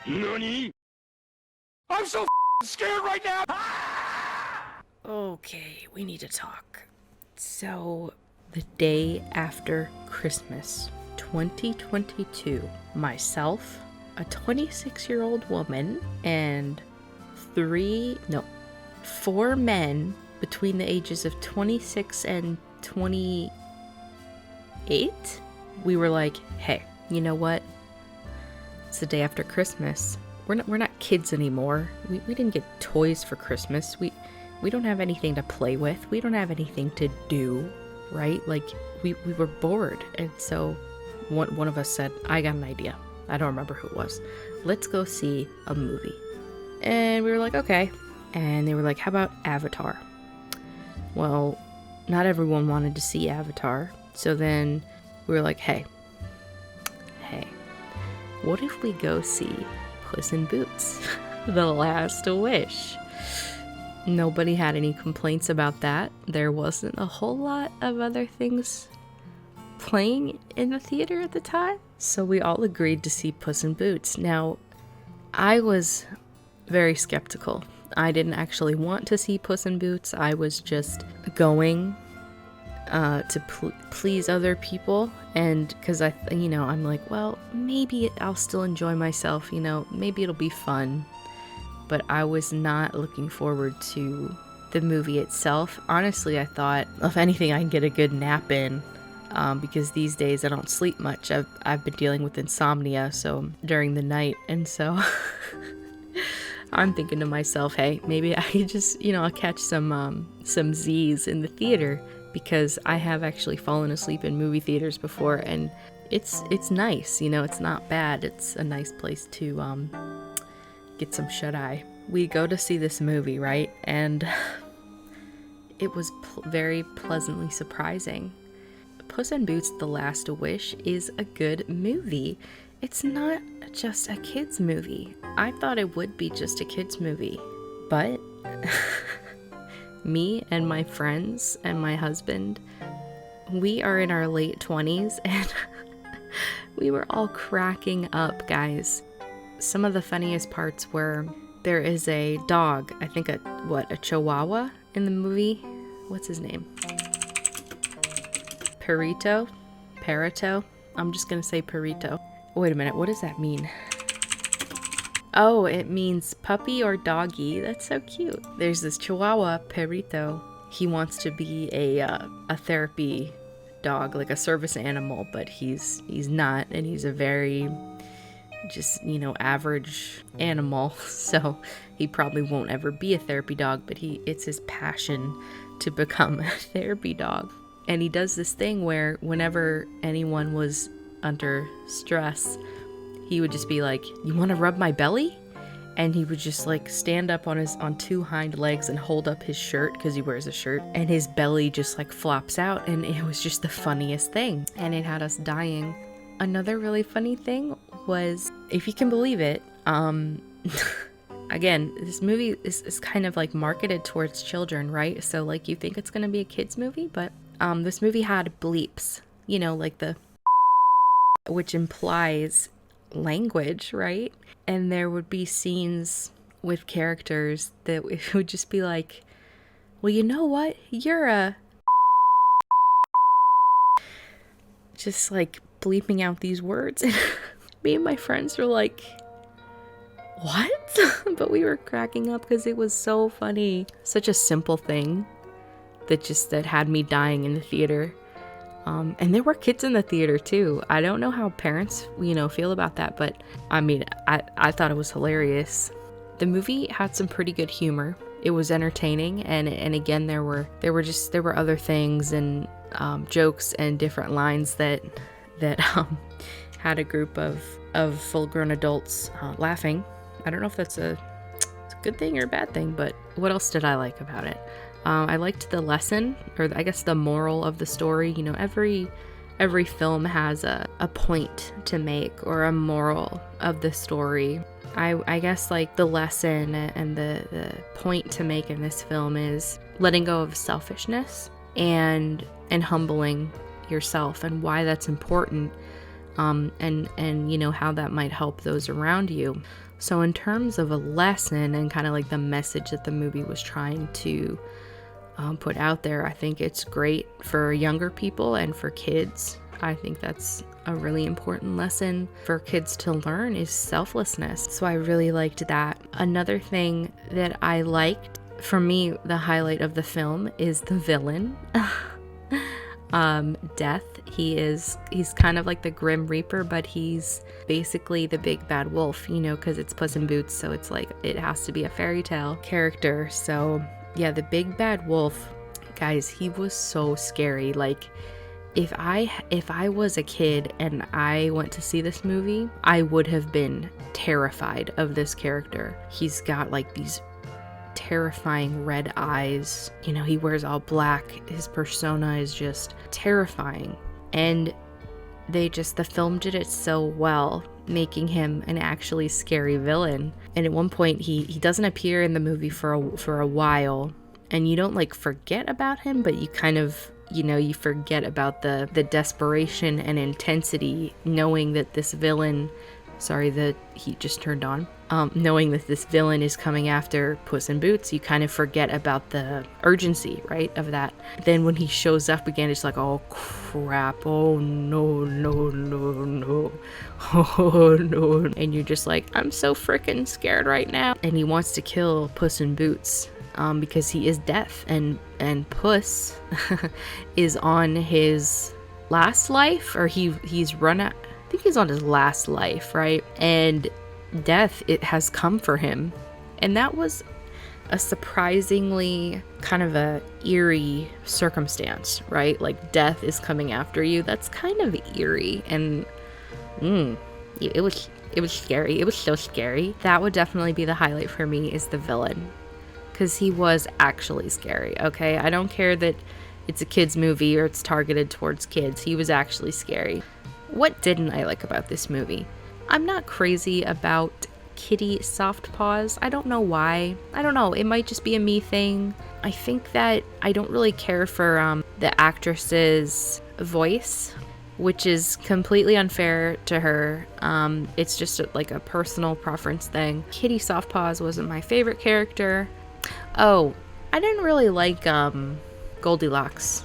NANI? I'm so scared right now! Okay, we need to talk. So, the day after Christmas, 2022, myself, a 26-year-old woman, and four men between the ages of 26 and 28, we were like, hey, you know what? It's the day after Christmas. We're not kids anymore. We didn't get toys for Christmas. We don't have anything to play with. We don't have anything to do, right? Like, we were bored. And so one of us said, I got an idea. I don't remember who it was. Let's go see a movie. And we were like, okay. And they were like, how about Avatar? Well, not everyone wanted to see Avatar. So then we were like, hey, what if we go see Puss in Boots, The Last Wish? Nobody had any complaints about that. There wasn't a whole lot of other things playing in the theater at the time. So we all agreed to see Puss in Boots. Now, I was very skeptical. I didn't actually want to see Puss in Boots. I was just going to please other people. And because I'm like, well, maybe I'll still enjoy myself. Maybe it'll be fun. But I was not looking forward to the movie itself. Honestly, I thought, if anything, I can get a good nap in, because these days I don't sleep much. I've been dealing with insomnia, so during the night, and so I'm thinking to myself, hey, maybe I could just, I'll catch some Z's in the theater, because I have actually fallen asleep in movie theaters before, and it's nice, it's not bad. It's a nice place to get some shut-eye. We go to see this movie, right? And it was very pleasantly surprising. Puss in Boots: The Last Wish is a good movie. It's not just a kids movie. I thought it would be just a kids movie, but me and my friends and my husband, we are in our late 20s, and we were all cracking up, guys. Some of the funniest parts were, there is a dog, I think a Chihuahua in the movie. What's his name? Perito? I'm just gonna say Perito. Wait a minute, what does that mean? Oh, it means puppy or doggy. That's so cute. There's this Chihuahua, Perito. He wants to be a therapy dog, like a service animal, but he's not, and he's a very just, average animal, so he probably won't ever be a therapy dog, but it's his passion to become a therapy dog. And he does this thing where whenever anyone was under stress, he would just be like, you want to rub my belly? And he would just like stand up on two hind legs and hold up his shirt, because he wears a shirt, and his belly just like flops out, and it was just the funniest thing, and it had us dying. Another really funny thing was, if you can believe it, again, this movie is kind of like marketed towards children, right? So like you think it's gonna be a kids movie, but this movie had bleeps, like which implies language, right? And there would be scenes with characters that it would just be like, well, you know what? You're just like bleeping out these words. And me and my friends were like, what? But we were cracking up because it was so funny. Such a simple thing that had me dying in the theater. And there were kids in the theater too. I don't know how parents, feel about that, but I mean, I thought it was hilarious. The movie had some pretty good humor. It was entertaining, and again, there were other things and jokes and different lines that had a group of full-grown adults laughing. I don't know if it's a good thing or a bad thing, but what else did I like about it? I liked the lesson, or I guess the moral of the story. Every film has a point to make, or a moral of the story. I guess like the lesson and the point to make in this film is letting go of selfishness and humbling yourself, and why that's important. and you know, how that might help those around you. So in terms of a lesson and kind of like the message that the movie was trying to put out there, I think it's great for younger people and for kids. I think that's a really important lesson for kids to learn, is selflessness. So I really liked that. Another thing that I liked, for me, the highlight of the film is the villain. Death. He's kind of like the Grim Reaper, but he's basically the big bad wolf, you know, because it's Puss in Boots, so it's like it has to be a fairy tale character. So yeah, the big bad wolf, guys, he was so scary. Like, if I was a kid and I went to see this movie, I would have been terrified of this character. He's got like these terrifying red eyes. You know, he wears all black. His persona is just terrifying. And the film did it so well, making him an actually scary villain. And at one point, he doesn't appear in the movie for a while, and you don't like forget about him, but you kind of, you know, you forget about the desperation and intensity, knowing that this villain, sorry, the heat just turned on, knowing that this villain is coming after Puss in Boots. You kind of forget about the urgency, right, of that. Then when he shows up again, it's like, oh crap, oh no, oh no, and you're just like, I'm so freaking scared right now. And he wants to kill Puss in Boots, because he is deaf, and Puss is on his last life, or he's run out. I think he's on his last life, right? And death, it has come for him. And that was a surprisingly kind of a eerie circumstance, right? Like, death is coming after you. That's kind of eerie, and it was scary. It was so scary. That would definitely be the highlight for me, is the villain, because he was actually scary. Okay, I don't care that it's a kids movie or it's targeted towards kids. He was actually scary. What didn't I like about this movie? I'm not crazy about Kitty soft paws. I don't know why. I don't know. It might just be a me thing. I think that I don't really care for the actress's voice, which is completely unfair to her. It's just like a personal preference thing. Kitty soft paws wasn't my favorite character. Oh, I didn't really like Goldilocks.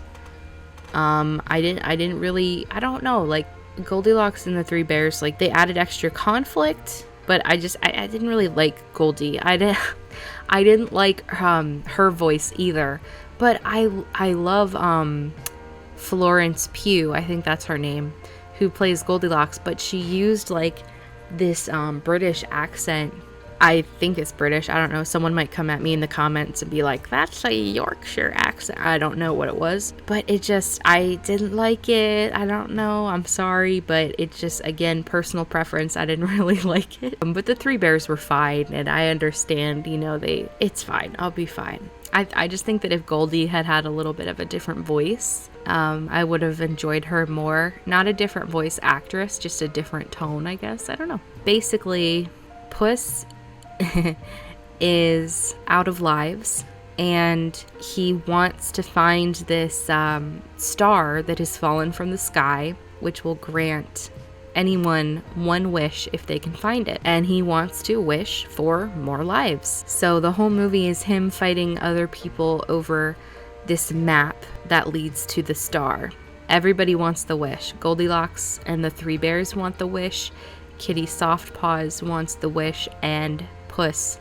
I don't know, like, Goldilocks and the Three Bears, like, they added extra conflict, but I didn't really like Goldie. I didn't like her voice either, but I love Florence Pugh, I think that's her name, who plays Goldilocks, but she used like this British accent. I think it's British. I don't know. Someone might come at me in the comments and be like, that's a Yorkshire accent. I don't know what it was, but I didn't like it. I don't know. I'm sorry, but it's just, again, personal preference. I didn't really like it. But the Three Bears were fine, and I understand, you know, it's fine. I'll be fine. I just think that if Goldie had had a little bit of a different voice, I would have enjoyed her more. Not a different voice actress, just a different tone, I guess. I don't know. Basically, Puss is out of lives, and he wants to find this star that has fallen from the sky, which will grant anyone one wish if they can find it. And he wants to wish for more lives. So the whole movie is him fighting other people over this map that leads to the star. Everybody wants the wish. Goldilocks and the Three Bears want the wish. Kitty Softpaws wants the wish, and Puss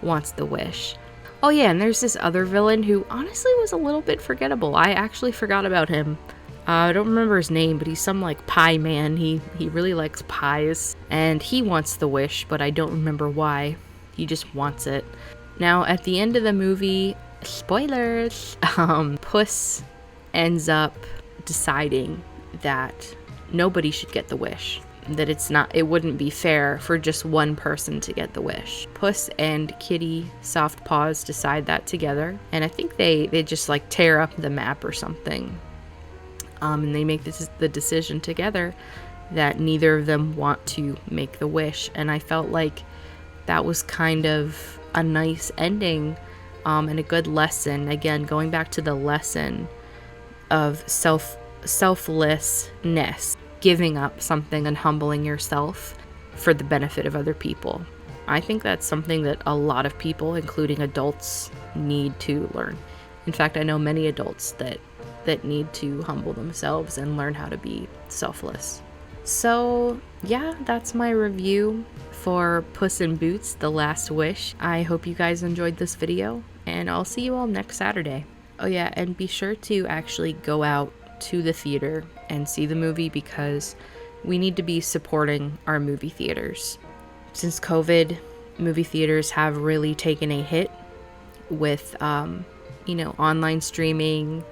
wants the wish. Oh yeah, and there's this other villain who honestly was a little bit forgettable. I actually forgot about him. I don't remember his name, but he's some like pie man. He really likes pies, and he wants the wish, but I don't remember why. He just wants it. Now at the end of the movie, spoilers, Puss ends up deciding that nobody should get the wish. That it wouldn't be fair for just one person to get the wish. Puss and Kitty Softpaws decide that together, and I think they just like tear up the map or something. And they make the decision together that neither of them want to make the wish. And I felt like that was kind of a nice ending, and a good lesson. Again, going back to the lesson of selflessness. giving up something and humbling yourself for the benefit of other people. I think that's something that a lot of people, including adults, need to learn. In fact, I know many adults that need to humble themselves and learn how to be selfless. So yeah, that's my review for Puss in Boots: The Last Wish. I hope you guys enjoyed this video, and I'll see you all next Saturday. Oh yeah, and be sure to actually go out to the theater and see the movie, because we need to be supporting our movie theaters. Since COVID, movie theaters have really taken a hit with online streaming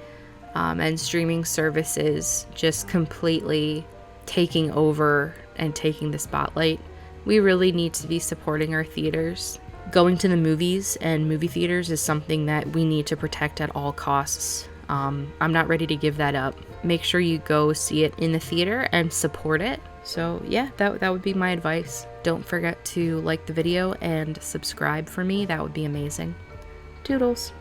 and streaming services just completely taking over and taking the spotlight. We really need to be supporting our theaters. Going to the movies and movie theaters is something that we need to protect at all costs. I'm not ready to give that up. Make sure you go see it in the theater and support it. So yeah, that would be my advice. Don't forget to like the video and subscribe for me. That would be amazing. Toodles.